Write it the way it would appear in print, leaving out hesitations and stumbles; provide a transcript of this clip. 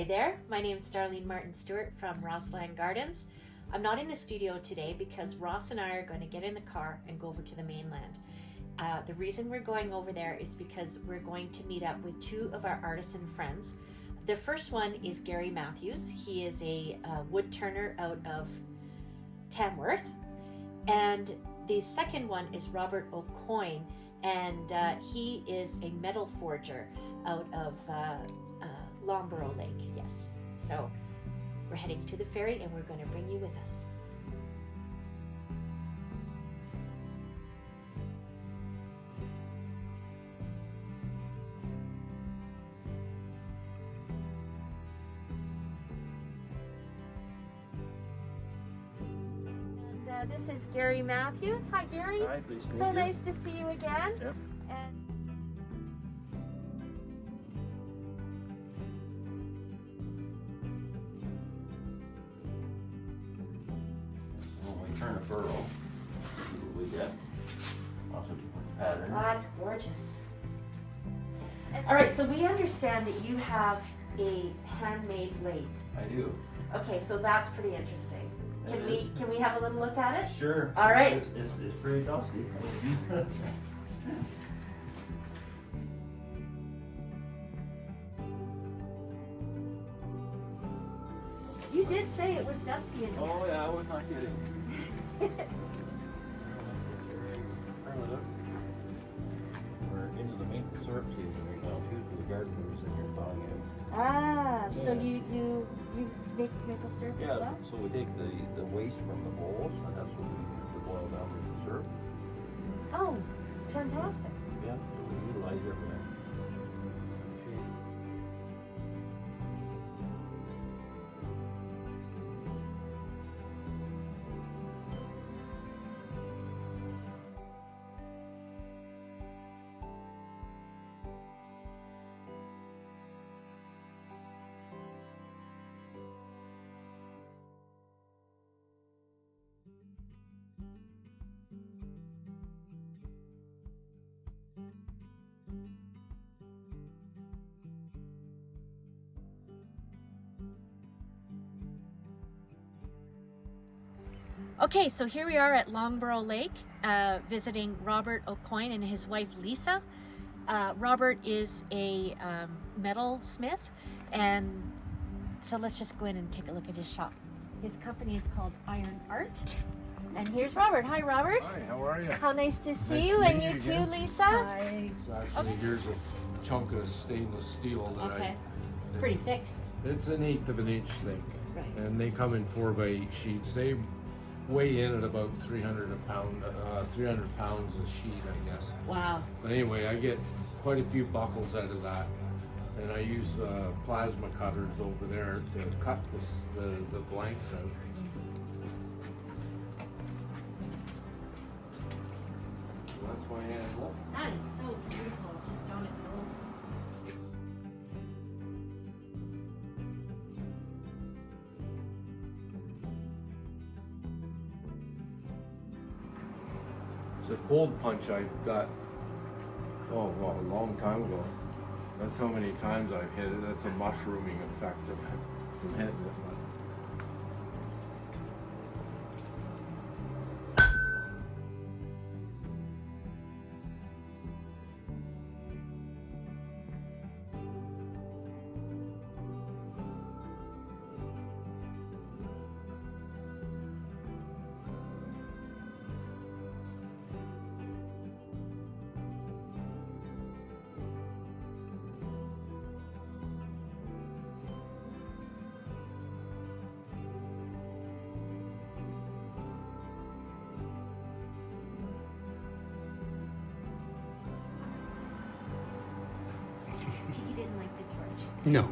Hi there, my name is Darlene Martin Stewart from Rossland Gardens. I'm not in the studio today because Ross and I are going to get in the car and go over to the mainland. The reason we're going over there is because we're going to meet up with two of our artisan friends. The first one is Gary Matthews. He is a wood turner out of Tamworth. And the second one is Robert Aucoin, and he is a metal forger out of Longborough Lake. Yes. So we're heading to the ferry and we're going to bring you with us. And this is Gary Matthews. Hi, Gary. Hi, pleased to meet So you. nice to see you again. Yep. And When we turn a furrow, see what we get. Lots of different patterns. oh, that's gorgeous. All right, so we understand that you have a handmade lathe. I do. Okay, so that's pretty interesting. Can It we have a little look at it? Sure. All right. It's pretty dusty. You did say it was dusty in here. Oh yeah, I was not kidding. We're into the maple syrup season right now too for the gardeners and you're thawing it. Ah, so Yeah. you make maple syrup as Yeah, well? so we take the waste from the bowls and that's what we use to boil down the syrup. Oh, fantastic. Yeah, so we utilize everything. Okay, so here we are at Longborough Lake, visiting Robert Aucoin and his wife Lisa. Robert is a metal smith, and so let's just go in and take a look at his shop. His company is called Iron Art. And here's Robert. Hi, Robert. Hi, how are you? How nice to see Nice you, to and meet you you too, again. Lisa. Actually, Okay. here's a chunk of stainless steel that Okay, it's pretty thick. It's 1/8 of an inch thick, Right. and they come in 4x8 sheets. They weigh in at about 300 a pound, 300 pounds a sheet, I guess. Wow. But anyway, I get quite a few buckles out of that, and I use plasma cutters over there to cut the blanks out. So that's my hand. Look. That is so beautiful, just on its own. It's a cold punch I got, oh, well, a long time ago. That's how many times I've hit it. That's a mushrooming effect of from hitting it. You didn't like the torch. No.